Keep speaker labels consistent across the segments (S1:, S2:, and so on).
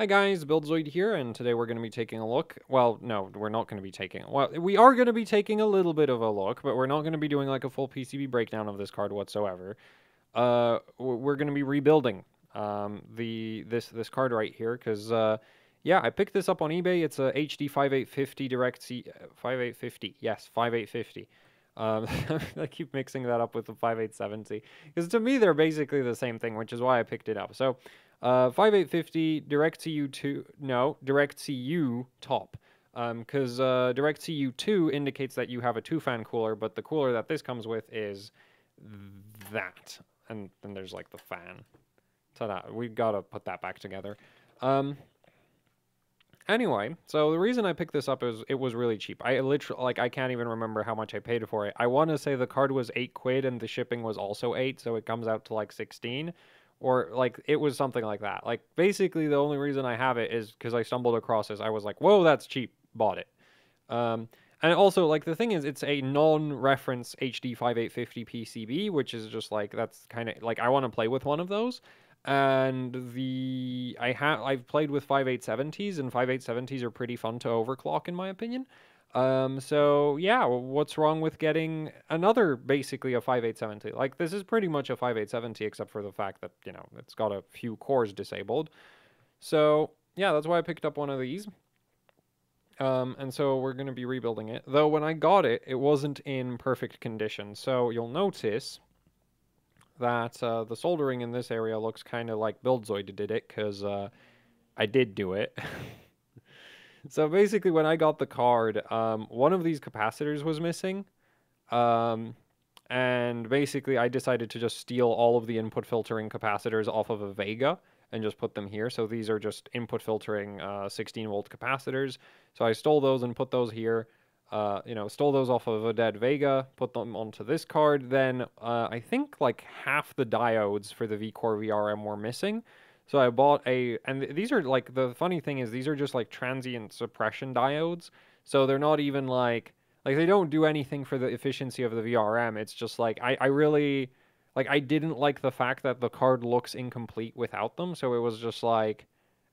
S1: Hi guys, BuildZoid here, and today we're going to be taking a look. Well, no, we're not going to be taking. Well, we are going to be taking a little bit of a look, but we're not going to be doing like a full PCB breakdown of this card whatsoever. We're going to be rebuilding this card right here because yeah, I picked this up on eBay. It's a HD 5850 DirectCU 5850. Yes, 5850. I keep mixing that up with the 5870 because to me they're basically the same thing, which is why I picked it up. So 5850 DirectCU 2, no, DirectCU top. Because DirectCU 2 indicates that you have a 2-fan cooler, but the cooler that this comes with is that. And then there's like the fan. Ta-da, we've got to put that back together. Anyway, so the reason I picked this up is it was really cheap. I literally, like, I can't even remember how much I paid for it. I want to say the card was 8 quid and the shipping was also 8, so it comes out to like 16. Or, like, it was something like that. Like, basically, the only reason I have it is because I stumbled across this. I was like, whoa, that's cheap. Bought it. And also, like, the thing is, it's a non-reference HD 5850 PCB, which is just, like, that's kind of, like, I want to play with one of those. And I've played with 5870s, and 5870s are pretty fun to overclock, in my opinion. So yeah, what's wrong with getting another, basically a 5870? Like, this is pretty much a 5870, except for the fact that, you know, it's got a few cores disabled. So yeah, that's why I picked up one of these. And so we're going to be rebuilding it. Though when I got it, it wasn't in perfect condition. So you'll notice that the soldering in this area looks kind of like BuildZoid did it, because I did do it. So basically, when I got the card, one of these capacitors was missing. And basically, I decided to just steal all of the input filtering capacitors off of a Vega and just put them here. So these are just input filtering 16-volt capacitors. So I stole those and put those here. Stole those off of a dead Vega, put them onto this card. Then I think like half the diodes for the V-Core VRM were missing. So I bought and these are like, the funny thing is these are just like transient suppression diodes. So they're not even like they don't do anything for the efficiency of the VRM. It's just like, I really, like, I didn't like the fact that the card looks incomplete without them. So it was just like,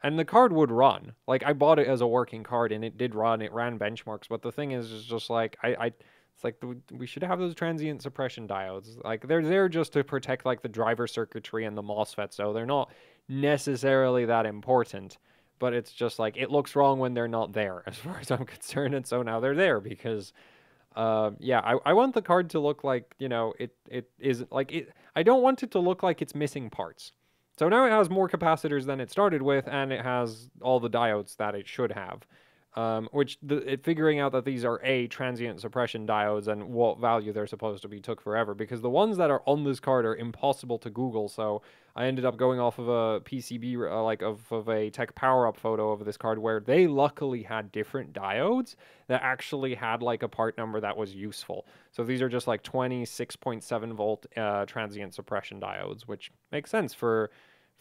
S1: and the card would run. Like, I bought it as a working card, and it did run. It ran benchmarks. But the thing is just like, it's like, we should have those transient suppression diodes. Like, they're there just to protect, like, the driver circuitry and the MOSFET. So they're not necessarily that important. But it's just like, it looks wrong when they're not there, as far as I'm concerned. And so now they're there because, yeah, I want the card to look like, you know, it is, like, I don't want it to look like it's missing parts. So now it has more capacitors than it started with, and it has all the diodes that it should have. Figuring out that these are transient suppression diodes and what value they're supposed to be took forever, because the ones that are on this card are impossible to Google. So I ended up going off of a PCB, of a tech power-up photo of this card, where they luckily had different diodes that actually had like a part number that was useful. So these are just like 26.7 volt transient suppression diodes, which makes sense for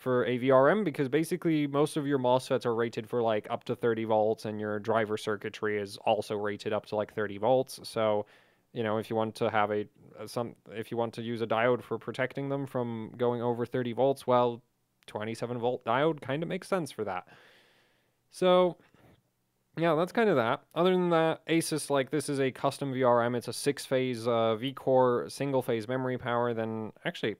S1: a VRM, because basically most of your MOSFETs are rated for like up to 30 volts, and your driver circuitry is also rated up to like 30 volts. So, you know, if you want to have if you want to use a diode for protecting them from going over 30 volts, well, 27 volt diode kind of makes sense for that. So yeah, that's kind of that. Other than that, ASUS, like, this is a custom VRM. It's a 6-phase V-Core single-phase memory power. Then actually,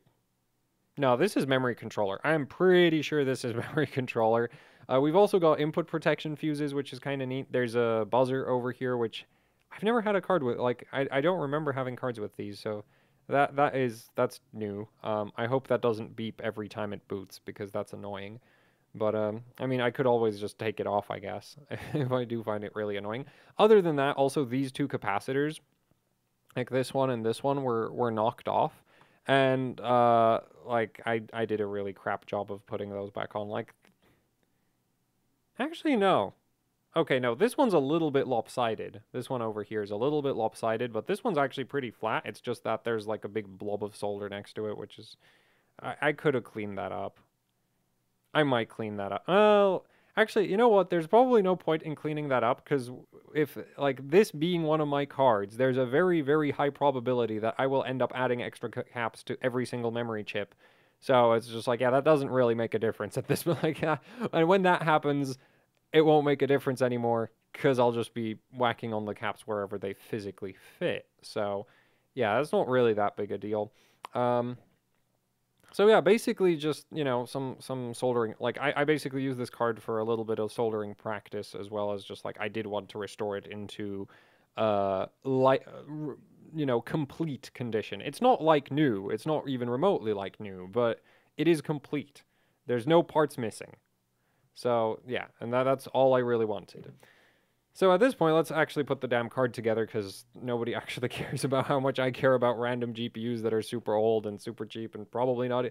S1: no, this is memory controller. I'm pretty sure this is memory controller. We've also got input protection fuses, which is kind of neat. There's a buzzer over here, which I've never had a card with. Like, I don't remember having cards with these, so that's new. I hope that doesn't beep every time it boots, because that's annoying. But, I mean, I could always just take it off, I guess, if I do find it really annoying. Other than that, also these two capacitors, like this one and this one, were knocked off. And, like, I did a really crap job of putting those back on. Like, actually, no. Okay, no, this one's a little bit lopsided. This one over here is a little bit lopsided, but this one's actually pretty flat. It's just that there's, like, a big blob of solder next to it, which is... I could have cleaned that up. I might clean that up. Oh, actually, you know what? There's probably no point in cleaning that up, because if, like, this being one of my cards, there's a very, very high probability that I will end up adding extra caps to every single memory chip. So it's just like, yeah, that doesn't really make a difference at this point. Like, and when that happens, it won't make a difference anymore because I'll just be whacking on the caps wherever they physically fit. So, yeah, that's not really that big a deal. Um, so yeah, basically just, some soldering. Like I basically use this card for a little bit of soldering practice as well as just like I did want to restore it into complete condition. It's not like new. It's not even remotely like new, but it is complete. There's no parts missing. So, yeah, and that's all I really wanted. So at this point, let's actually put the damn card together because nobody actually cares about how much I care about random GPUs that are super old and super cheap and probably not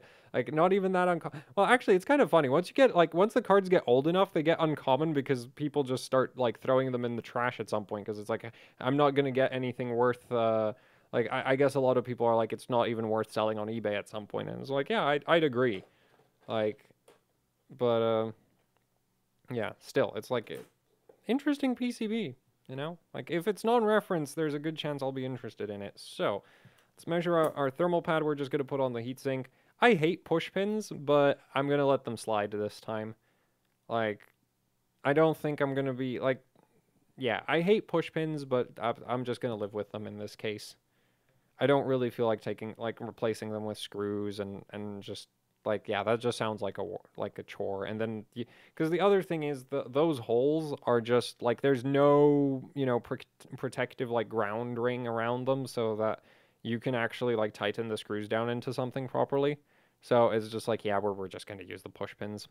S1: even that uncommon. Well, actually, it's kind of funny. Once the cards get old enough, they get uncommon because people just start like throwing them in the trash at some point because it's like I'm not gonna get anything worth. I guess a lot of people are like it's not even worth selling on eBay at some point, and it's like yeah, I'd agree. Like, but yeah, still, it's like interesting PCB, Like, if it's non-reference, there's a good chance I'll be interested in it. So, let's measure our thermal pad we're just going to put on the heatsink. I hate push pins, but I'm going to let them slide this time. Like, I don't think I'm going to be, like, yeah, I hate push pins, but I'm just going to live with them in this case. I don't really feel like replacing them with screws and just like yeah, that just sounds like a chore. And then because the other thing is those holes are just like there's no protective like ground ring around them so that you can actually like tighten the screws down into something properly. So it's just like yeah, we're just gonna use the push pins.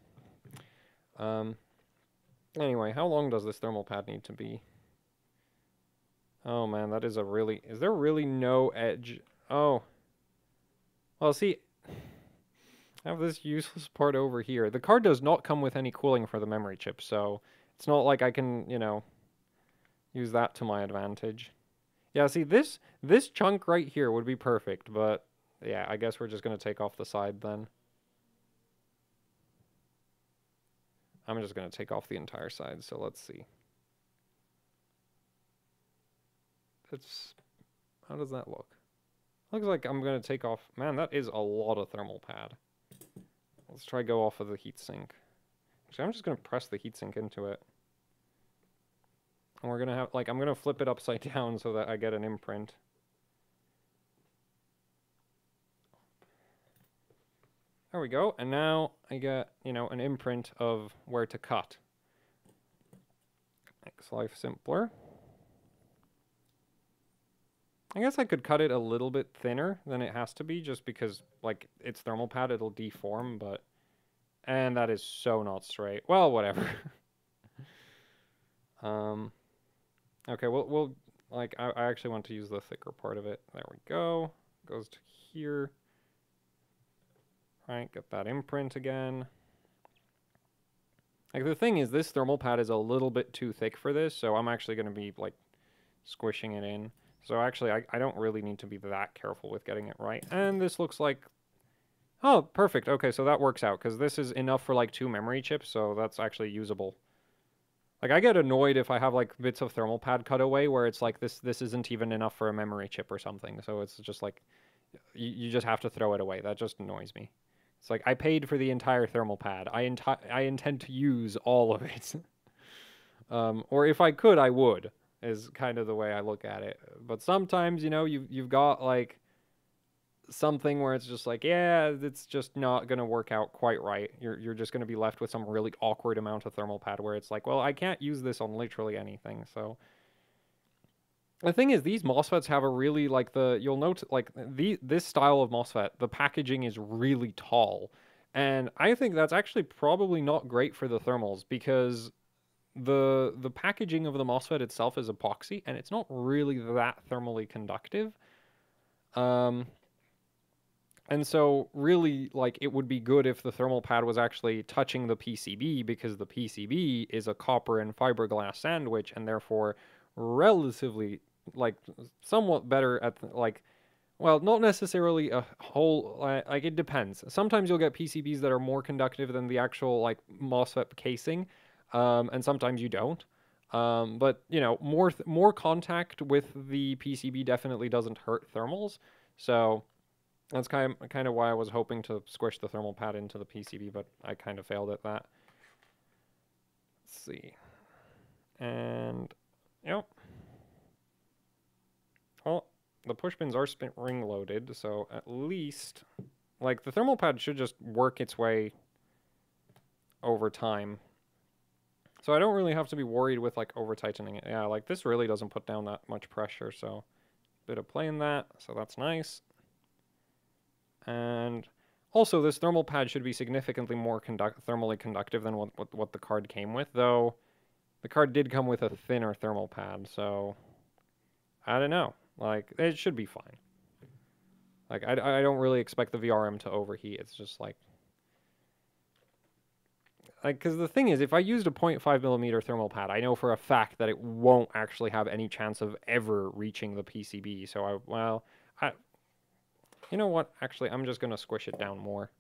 S1: Anyway, how long does this thermal pad need to be? Oh man, is there really no edge? Oh. Well, see, I have this useless part over here. The card does not come with any cooling for the memory chip, so it's not like I can, use that to my advantage. Yeah, see, this chunk right here would be perfect, but yeah, I guess we're just going to take off the side then. I'm just going to take off the entire side, so let's see. How does that look? Looks like I'm going to take off... Man, that is a lot of thermal pad. Let's try go off of the heatsink. Actually, I'm just going to press the heatsink into it. And we're going to have... Like, I'm going to flip it upside down so that I get an imprint. There we go. And now I get, an imprint of where to cut. Makes life simpler. I guess I could cut it a little bit thinner than it has to be just because, like, it's thermal pad, it'll deform, but... And that is so not straight. Well, whatever. Okay, we'll like, I actually want to use the thicker part of it. There we go. Goes to here. All right, get that imprint again. Like, the thing is, this thermal pad is a little bit too thick for this, so I'm actually going to be, like, squishing it in. So actually, I don't really need to be that careful with getting it right. And this looks like... Oh, perfect. Okay, so that works out, because this is enough for, like, 2 memory chips, so that's actually usable. Like, I get annoyed if I have, like, bits of thermal pad cut away where it's like, this isn't even enough for a memory chip or something. So it's just like, you just have to throw it away. That just annoys me. It's like, I paid for the entire thermal pad. I intend to use all of it. Or if I could, I would, is kind of the way I look at it. But sometimes, you've got, like, something where it's just like, yeah, it's just not going to work out quite right. You're just going to be left with some really awkward amount of thermal pad where it's like, well, I can't use this on literally anything. So the thing is, these MOSFETs have a really, like, you'll note, like, this style of MOSFET, the packaging is really tall. And I think that's actually probably not great for the thermals because the packaging of the MOSFET itself is epoxy and it's not really that thermally conductive. And so really, like, it would be good if the thermal pad was actually touching the PCB because the PCB is a copper and fiberglass sandwich and therefore relatively, like, somewhat better at, like, well, not necessarily a whole, like, it depends. Sometimes you'll get PCBs that are more conductive than the actual, like, MOSFET casing, and sometimes you don't. But, more contact with the PCB definitely doesn't hurt thermals. So... That's kind of why I was hoping to squish the thermal pad into the PCB, but I kind of failed at that. Let's see. And, yep. Well, the push pins are spring loaded, so at least, like, the thermal pad should just work its way over time. So I don't really have to be worried with, like, over-tightening it. Yeah, like, this really doesn't put down that much pressure, so bit of play in that, so that's nice. And also, this thermal pad should be significantly more thermally conductive than what the card came with, though the card did come with a thinner thermal pad, so I don't know. Like, it should be fine. Like, I don't really expect the VRM to overheat. It's just like, because the thing is, if I used a 0.5mm thermal pad, I know for a fact that it won't actually have any chance of ever reaching the PCB. So you know what? Actually, I'm just going to squish it down more.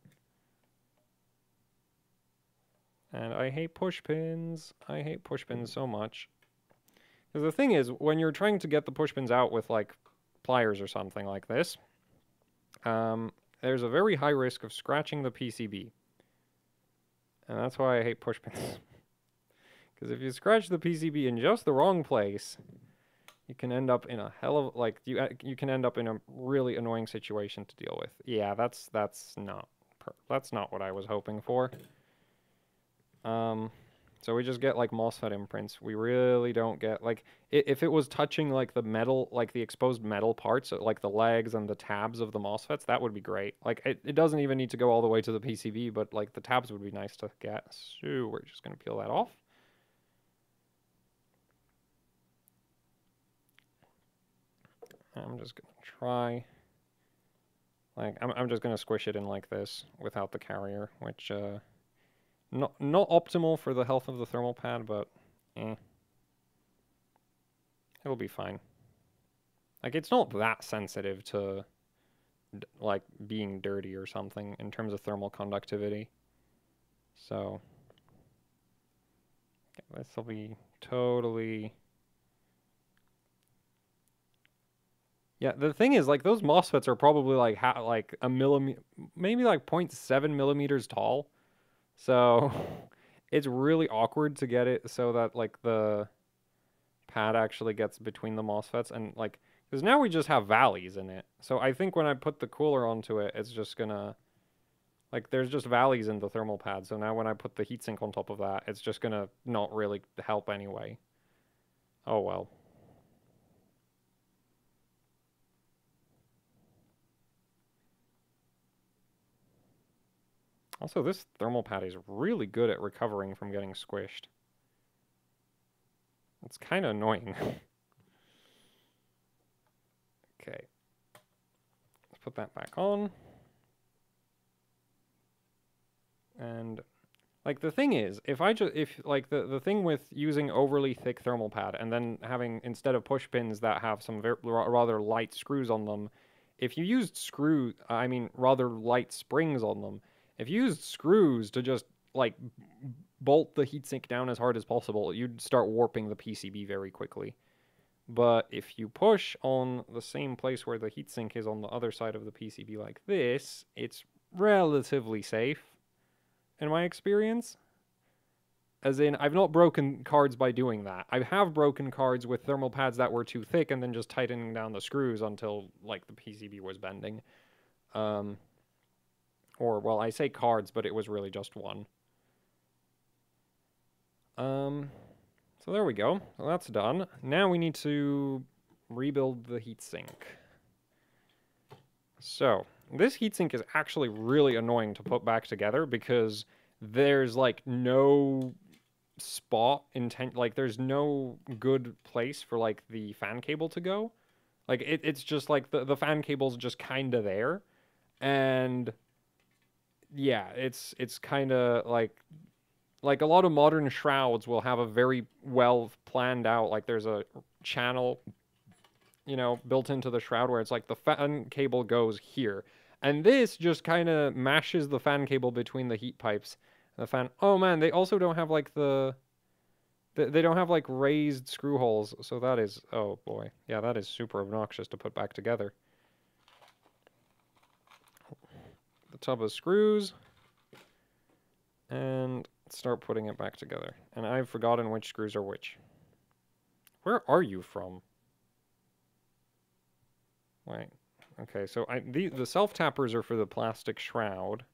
S1: And I hate push pins. I hate push pins so much. Because the thing is, when you're trying to get the push pins out with, like, pliers or something like this, there's a very high risk of scratching the PCB. And that's why I hate push pins. Because if you scratch the PCB in just the wrong place, you can end up in a hell of, like, you can end up in a really annoying situation to deal with. Yeah, that's not what I was hoping for. So we just get, like, MOSFET imprints. We really don't get, like, if it was touching, like, the metal, like, the exposed metal parts, like the legs and the tabs of the MOSFETs, that would be great. Like, it doesn't even need to go all the way to the PCB, but, like, the tabs would be nice to get. So we're just going to peel that off. I'm just going to try, like, I'm just going to squish it in like this without the carrier, which, not optimal for the health of the thermal pad, but it'll be fine. Like, it's not that sensitive to, like, being dirty or something in terms of thermal conductivity. So, this will be totally... Yeah, the thing is, like, those MOSFETs are probably, like, a millimeter, maybe, like, 0.7 millimeters tall. So, it's really awkward to get it so that, like, the pad actually gets between the MOSFETs. And, like, because now we just have valleys in it. So I think when I put the cooler onto it, it's just gonna, like, there's just valleys in the thermal pad. So now when I put the heatsink on top of that, it's just gonna not really help anyway. Oh well. Also, this thermal pad is really good at recovering from getting squished. It's kind of annoying. Okay. Let's put that back on. And, like, the thing is, like, the thing with using overly thick thermal pad and then having, instead of push pins that have some rather light screws on them, if you used rather light springs on them, if you used screws to just, like, bolt the heatsink down as hard as possible, you'd start warping the PCB very quickly. But if you push on the same place where the heatsink is on the other side of the PCB like this, it's relatively safe, in my experience. As in, I've not broken cards by doing that. I have broken cards with thermal pads that were too thick and then just tightening down the screws until, like, the PCB was bending. Or, well, I say cards, but it was really just one. So there we go. So that's done. Now we need to rebuild the heatsink. So, this heatsink is actually really annoying to put back together because there's, like, no spot like, there's no good place for, like, the fan cable to go. Like, it's just, like, the fan cable's just kind of there. And yeah, it's kind of like a lot of modern shrouds will have a very well planned out, like, there's a channel, you know, built into the shroud where it's like the fan cable goes here. And this just kind of mashes the fan cable between the heat pipes. The fan, oh man, they also don't have, like, they don't have, like, raised screw holes, so that is, oh boy. Yeah, that is super obnoxious to put back together. the tub of screws and start putting it back together. And I've forgotten which screws are which. Where are you from? Wait. Okay, so the self-tappers are for the plastic shroud.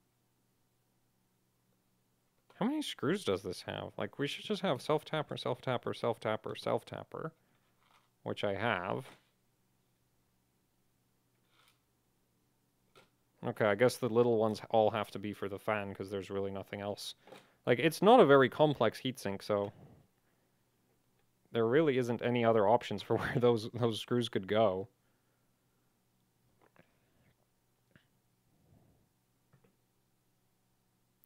S1: How many screws does this have? Like, we should just have self-tapper, self-tapper, self-tapper, self-tapper, which I have. Okay, I guess the little ones all have to be for the fan because there's really nothing else. Like, it's not a very complex heatsink, so there really isn't any other options for where those screws could go.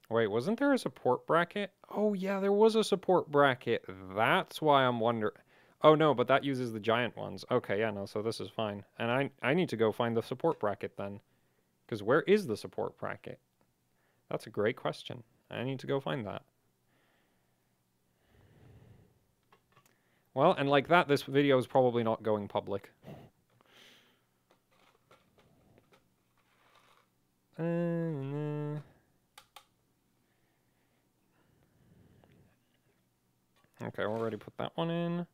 S1: Wait, wasn't there a support bracket? Oh, yeah, there was a support bracket. That's why I'm wondering. Oh, no, but that uses the giant ones. Okay, yeah, no, so this is fine. And I need to go find the support bracket then. Because where is the support bracket? That's a great question. I need to go find that. Well, and like that, this video is probably not going public. Okay, we already put that one in.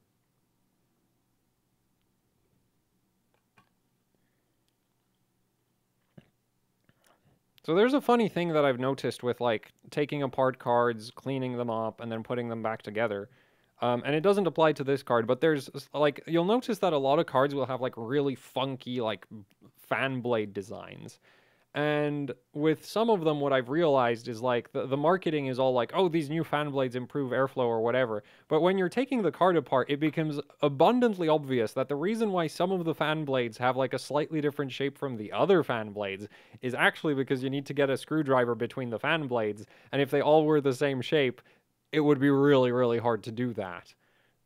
S1: So there's a funny thing that I've noticed with like taking apart cards, cleaning them up, and then putting them back together. And it doesn't apply to this card, but there's like, you'll notice that a lot of cards will have like really funky like fan blade designs. And with some of them, what I've realized is like the marketing is all like, oh, these new fan blades improve airflow or whatever. But when you're taking the card apart, it becomes abundantly obvious that the reason why some of the fan blades have like a slightly different shape from the other fan blades is actually because you need to get a screwdriver between the fan blades. And if they all were the same shape, it would be really, really hard to do that.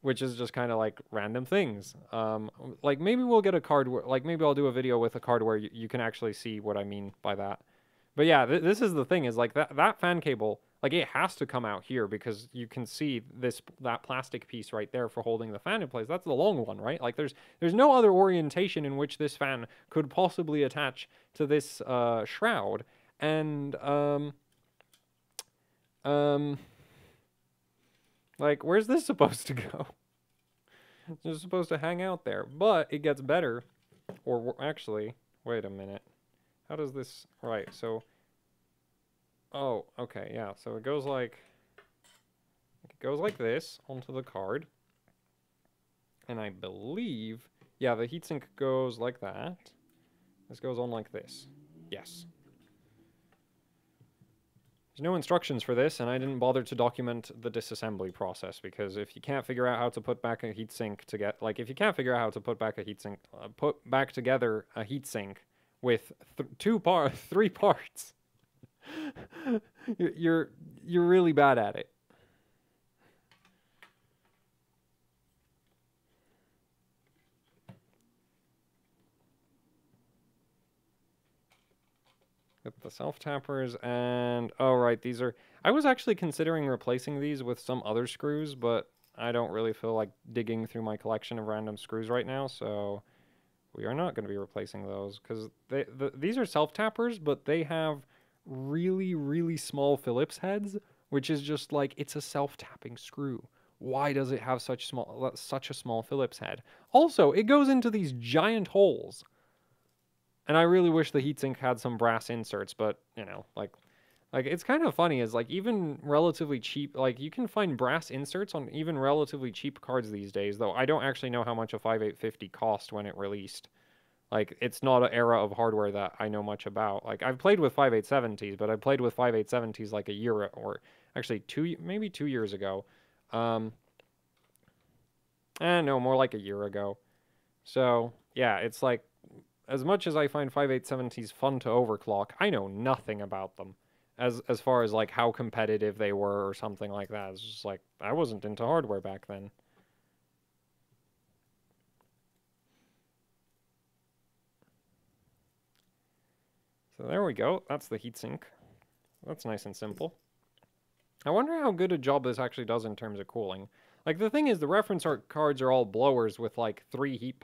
S1: Which is just kind of like random things. Like maybe we'll get a card where, like maybe I'll do a video with a card where you can actually see what I mean by that. But yeah, this is the thing is like that fan cable, like it has to come out here because you can see that plastic piece right there for holding the fan in place. That's the long one, right? Like there's no other orientation in which this fan could possibly attach to this shroud. And like, where's this supposed to go? It's just supposed to hang out there. But it gets better. Or actually, wait a minute. How does this... Right, so... Oh, okay, yeah. So it goes like... It goes like this onto the card. And I believe... Yeah, the heatsink goes like that. This goes on like this. Yes. There's no instructions for this, and I didn't bother to document the disassembly process, because if you can't figure out how to put back a heatsink to get, like, if you can't figure out how to put back a heatsink, put back together a heatsink with three parts, you're really bad at it. Get the self-tappers, and... Oh, right, these are... I was actually considering replacing these with some other screws, but I don't really feel like digging through my collection of random screws right now, so we are not going to be replacing those, because these are self-tappers, but they have really, really small Phillips heads, which is just like, it's a self-tapping screw. Why does it have such a small Phillips head? Also, it goes into these giant holes. And I really wish the heatsink had some brass inserts, but, you know, like it's kind of funny is, like, even relatively cheap, like, you can find brass inserts on even relatively cheap cards these days, though I don't actually know how much a 5850 cost when it released. Like, it's not an era of hardware that I know much about. Like, I've played with 5870s, but I played with 5870s, like, a year, or actually maybe 2 years ago. No, more like a year ago. So, yeah, it's like, as much as I find 5870s fun to overclock, I know nothing about them. As far as like how competitive they were or something like that. It's just like, I wasn't into hardware back then. So there we go. That's the heatsink. That's nice and simple. I wonder how good a job this actually does in terms of cooling. Like, the thing is, the reference art cards are all blowers with like 3 heat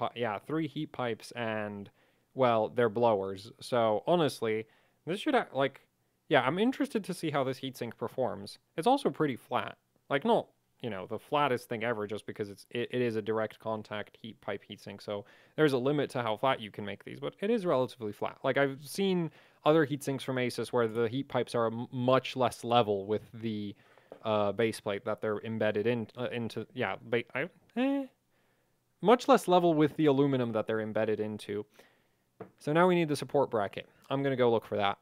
S1: pipes and... Well, they're blowers. So, honestly, This should, like, yeah, I'm interested to see how this heatsink performs. It's also pretty flat. Like, not, the flattest thing ever just because it is a direct contact heat pipe heatsink. So there's a limit to how flat you can make these, but it is relatively flat. Like, I've seen other heatsinks from ASUS where the heat pipes are much less level with the base plate that they're embedded into. Yeah, much less level with the aluminum that they're embedded into. So now we need the support bracket. I'm going to go look for that.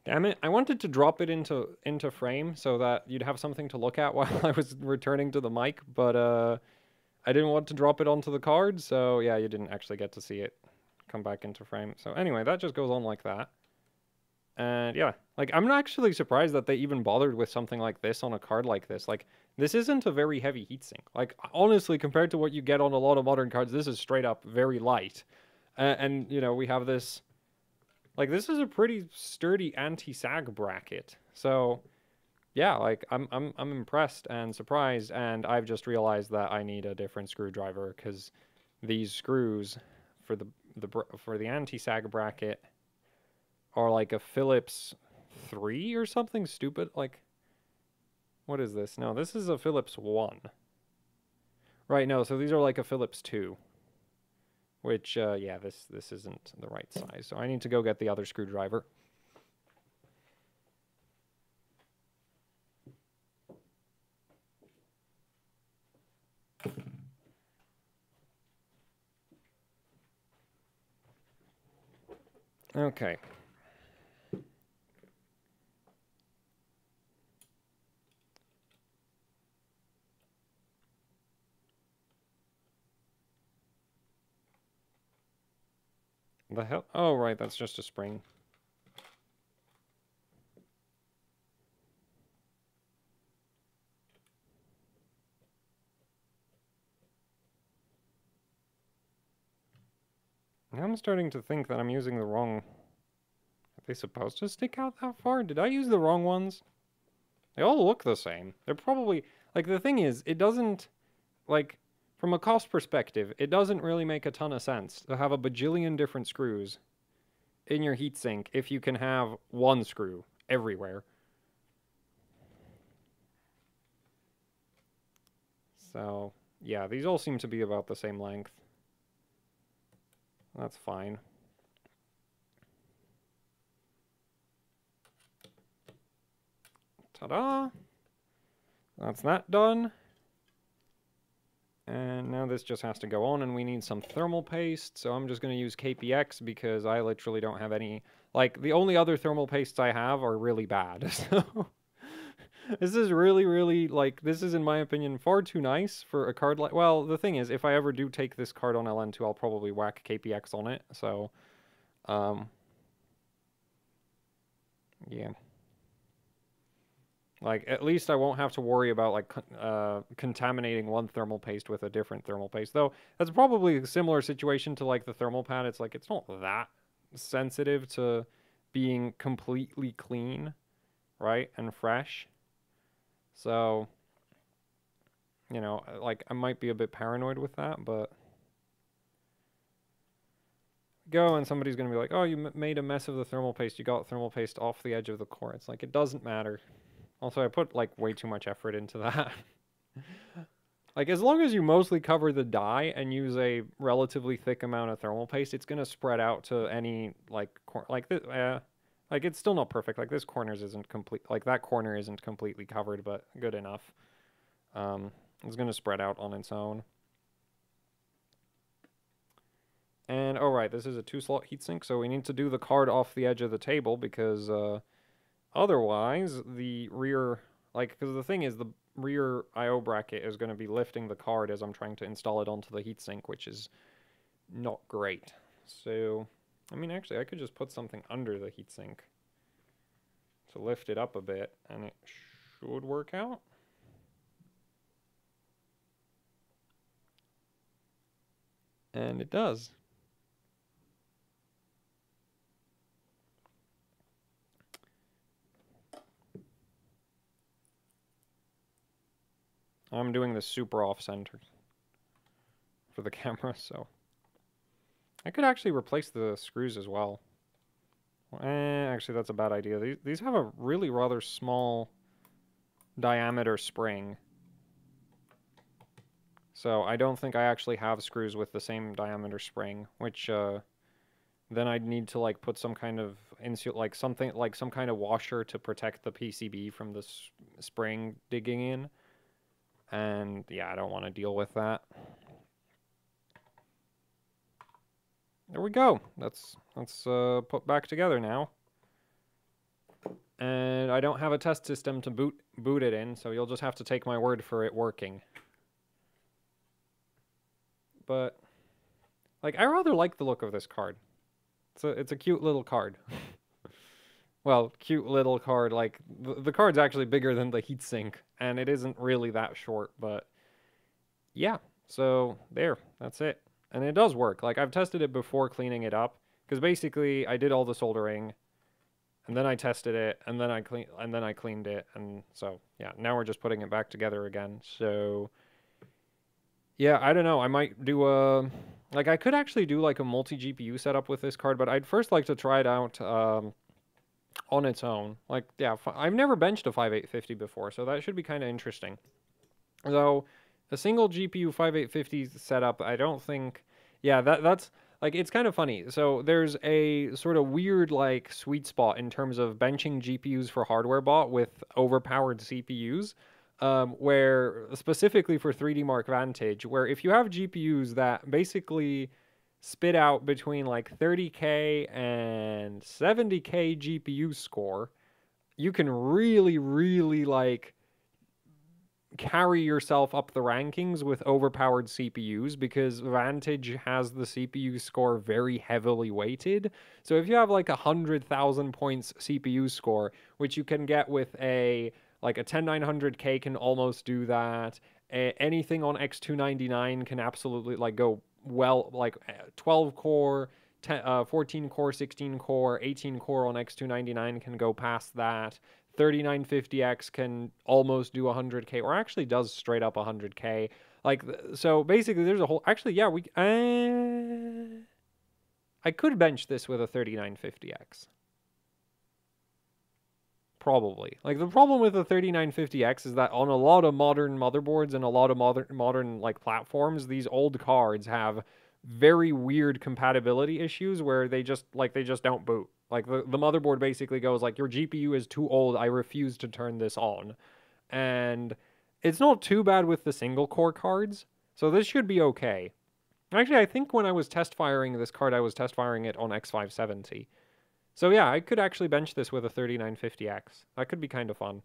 S1: Damn it, I wanted to drop it into frame so that you'd have something to look at while I was returning to the mic, but I didn't want to drop it onto the card, so yeah, you didn't actually get to see it come back into frame. So anyway, that just goes on like that. And yeah, like I'm actually surprised that they even bothered with something like this on a card like this. Like this isn't a very heavy heatsink. Like honestly, compared to what you get on a lot of modern cards, this is straight up very light. And we have this. Like, this is a pretty sturdy anti-sag bracket. So, yeah, like, I'm impressed and surprised, and I've just realized that I need a different screwdriver, because these screws for the anti-sag bracket are like a Phillips 3 or something stupid. Like, what is this? No, this is a Phillips 1. Right, no, so these are like a Phillips 2. Which, yeah, this isn't the right size. So I need to go get the other screwdriver. Okay. The hell? Oh, right, that's just a spring. Now I'm starting to think that I'm using the wrong... Are they supposed to stick out that far? Did I use the wrong ones? They all look the same. They're probably... Like, the thing is, it doesn't... Like, from a cost perspective, it doesn't really make a ton of sense to have a bajillion different screws in your heatsink if you can have one screw everywhere. So, yeah, these all seem to be about the same length. That's fine. Ta-da! That's that done. And now this just has to go on, and we need some thermal paste, so I'm just going to use KPX because I literally don't have any... Like, the only other thermal pastes I have are really bad, so... This is really, really, like, this is, in my opinion, far too nice for a card like... Well, the thing is, if I ever do take this card on LN2, I'll probably whack KPX on it, so... Yeah. Like, at least I won't have to worry about, like, contaminating one thermal paste with a different thermal paste. Though, that's probably a similar situation to, like, the thermal pad. It's like, it's not that sensitive to being completely clean, right, and fresh. So, like, I might be a bit paranoid with that, but... Go, and somebody's going to be like, oh, you made a mess of the thermal paste. You got thermal paste off the edge of the core. It's like, it doesn't matter. Also, I put, like, way too much effort into that. Like, as long as you mostly cover the die and use a relatively thick amount of thermal paste, it's going to spread out to any, like, like, it's still not perfect. Like, this corners isn't complete. Like, that corner isn't completely covered, but good enough. It's going to spread out on its own. And, oh, right, this is a 2-slot heatsink, so we need to do the card off the edge of the table because, otherwise, the rear, like, because the thing is, the rear I/O bracket is going to be lifting the card as I'm trying to install it onto the heatsink, which is not great. So, I mean, actually, I could just put something under the heatsink to lift it up a bit, and it should work out. And it does. I'm doing this super off-center for the camera, so I could actually replace the screws as well. Actually, that's a bad idea. These have a really rather small diameter spring. So I don't think I actually have screws with the same diameter spring, which then I'd need to like put some kind of like something like some kind of washer to protect the PCB from the spring digging in. And yeah, I don't want to deal with that. There we go. Let's put back together now. And I don't have a test system to boot it in, so you'll just have to take my word for it working. But like, I rather like the look of this card. It's a cute little card. Well, cute little card. Like the card's actually bigger than the heatsink, and it isn't really that short. But yeah, so there, that's it. And it does work. Like, I've tested it before cleaning it up, because basically I did all the soldering, and then I tested it, and then I cleaned it, and so yeah, now we're just putting it back together again. So yeah, I don't know. I might do a like I could actually do like a multi-GPU setup with this card, but I'd first like to try it out on its own. Like, yeah, I've never benched a 5850 before, so that should be kind of interesting. Though a single GPU 5850 setup, I don't think... Yeah, that's... Like, it's kind of funny. So there's a sort of weird, like, sweet spot in terms of benching GPUs for hardware bot with overpowered CPUs, where, specifically for 3D Mark Vantage, where if you have GPUs that basically spit out between, like, 30K and 70K GPU score, you can really, really, like, carry yourself up the rankings with overpowered CPUs, because Vantage has the CPU score very heavily weighted. So if you have like 100,000 points CPU score, which you can get with a 10900K can almost do that. Anything on X299 can absolutely like go well, like 12 core, 14 core, 16 core, 18 core on X299 can go past that. 3950X can almost do 100K, or actually does straight up 100K. Like, so basically there's a whole... Actually, yeah, I could bench this with a 3950X. Probably. Like, the problem with the 3950X is that on a lot of modern motherboards and a lot of modern like platforms, these old cards have very weird compatibility issues where they just don't boot. Like, the motherboard basically goes like, your GPU is too old, I refuse to turn this on. And it's not too bad with the single core cards, so this should be okay. Actually, I think when I was test firing this card, I was test firing it on X570. So yeah, I could actually bench this with a 3950X. That could be kind of fun.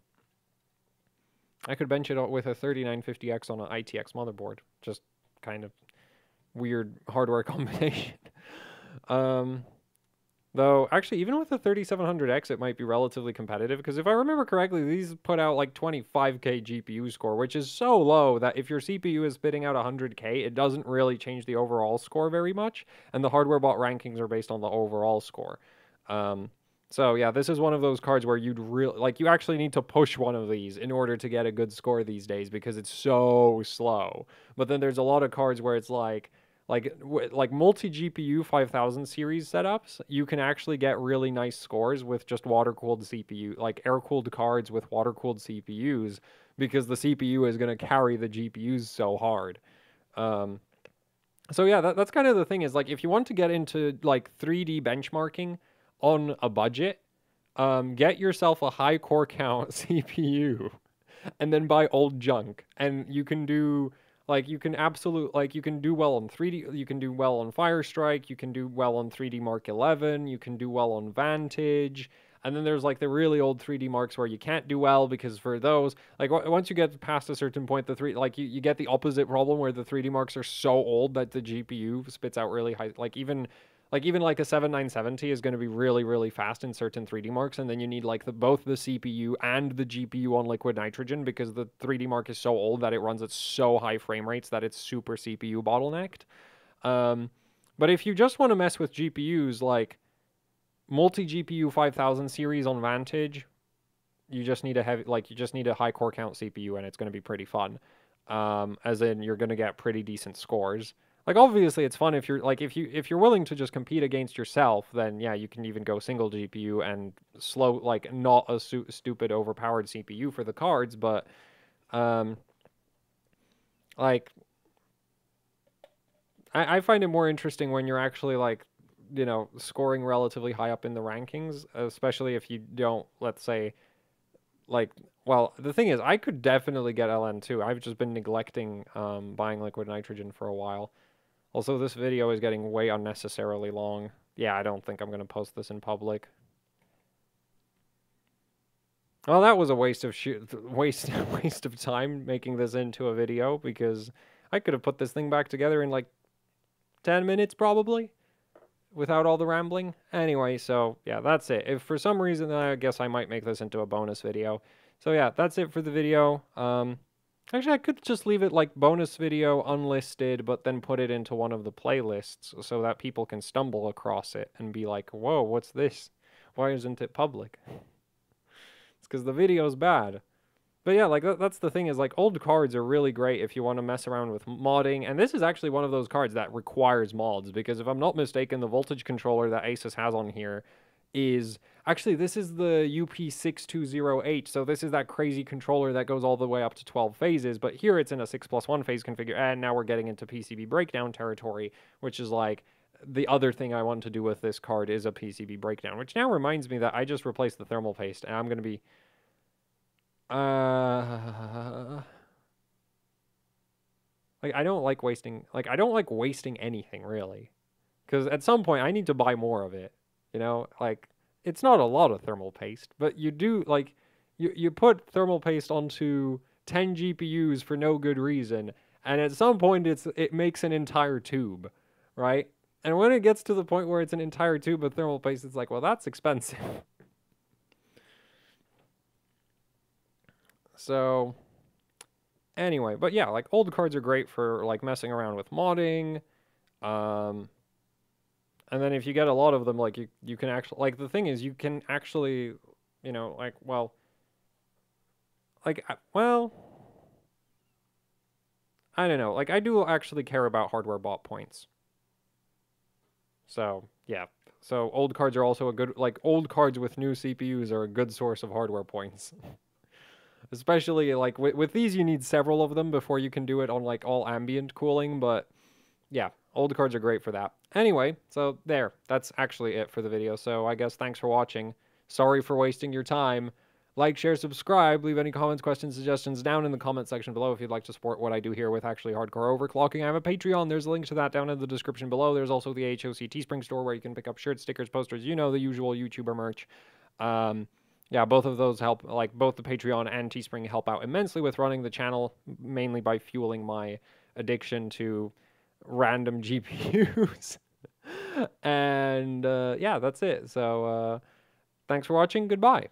S1: I could bench it with a 3950X on an ITX motherboard. Just kind of weird hardware combination. Though, actually, even with the 3700X, it might be relatively competitive, because if I remember correctly, these put out like 25K GPU score, which is so low that if your CPU is spitting out 100K, it doesn't really change the overall score very much, and the hardware bot rankings are based on the overall score. So yeah, this is one of those cards where you'd really, like, you actually need to push one of these in order to get a good score these days, because it's so slow. But then there's a lot of cards where it's like multi-GPU 5000 series setups, you can actually get really nice scores with just water-cooled CPU, like air-cooled cards with water-cooled CPUs, because the CPU is going to carry the GPUs so hard. So yeah, that's kind of the thing, is like, if you want to get into like 3D benchmarking on a budget, get yourself a high core count CPU and then buy old junk, and you can do... Like, you can you can do well on 3D, you can do well on Firestrike, you can do well on 3D Mark 11, you can do well on Vantage, and then there's, like, the really old 3D Marks where you can't do well, because for those, like, once you get past a certain point, you get the opposite problem where the 3D Marks are so old that the GPU spits out really high, even a 7970 is going to be really, really fast in certain 3D Marks, and then you need like both the CPU and the GPU on liquid nitrogen, because the 3D Mark is so old that it runs at so high frame rates that it's super CPU bottlenecked. But if you just want to mess with GPUs, like multi-GPU 5000 series on Vantage, you just need a high core count CPU, and it's going to be pretty fun. as in you're gonna get pretty decent scores. Like obviously it's fun if you're like if you're willing to just compete against yourself, then yeah, you can even go single GPU and slow like not a stupid overpowered CPU for the cards, but um like I find it more interesting when you're actually like, you know, scoring relatively high up in the rankings, especially if you don't, let's say, like, well, the thing is, I could definitely get LN2. I've just been neglecting buying liquid nitrogen for a while. Also, this video is getting way unnecessarily long. Yeah, I don't think I'm going to post this in public. Well, that was a waste of waste of time making this into a video, because I could have put this thing back together in like 10 minutes probably without all the rambling. Anyway, so yeah, that's it. If for some reason, I guess I might make this into a bonus video. So yeah, that's it for the video. Actually, I could just leave it like bonus video unlisted, but then put it into one of the playlists so that people can stumble across it and be like, whoa, what's this? Why isn't it public? It's because the video's bad. But yeah, like that's the thing, is like old cards are really great if you want to mess around with modding. And this is actually one of those cards that requires mods, because if I'm not mistaken, the voltage controller that ASUS has on here is actually, this is the UP620H. So this is that crazy controller that goes all the way up to 12 phases, but here it's in a 6+1 phase configure. And now we're getting into PCB breakdown territory, which is like the other thing I want to do with this card is a PCB breakdown, which now reminds me that I just replaced the thermal paste, and I'm going to be like, I don't like wasting anything really, because at some point I need to buy more of it, you know, like it's not a lot of thermal paste, but you do like you put thermal paste onto 10 GPUs for no good reason, and at some point it makes an entire tube, right? And when it gets to the point where it's an entire tube of thermal paste, it's like, well, that's expensive. So anyway, but yeah, like old cards are great for like messing around with modding. And then if you get a lot of them, like you can actually, like the thing is you can actually, you know, like, well, like, well, I don't know. Like I do actually care about hardware bought points. So yeah. So old cards are also a good, like old cards with new CPUs are a good source of hardware points. Especially like with these, you need several of them before you can do it on like all ambient cooling, but yeah, old cards are great for that. Anyway, so there, that's actually it for the video. So I guess thanks for watching. Sorry for wasting your time. Like, share, subscribe, leave any comments, questions, suggestions down in the comment section below if you'd like to support what I do here with actually hardcore overclocking. I have a Patreon. There's a link to that down in the description below. There's also the HOC Teespring store where you can pick up shirts, stickers, posters, you know, the usual YouTuber merch. Yeah, both of those help, like both the Patreon and Teespring help out immensely with running the channel, mainly by fueling my addiction to random GPUs. And yeah, that's it. So thanks for watching. Goodbye.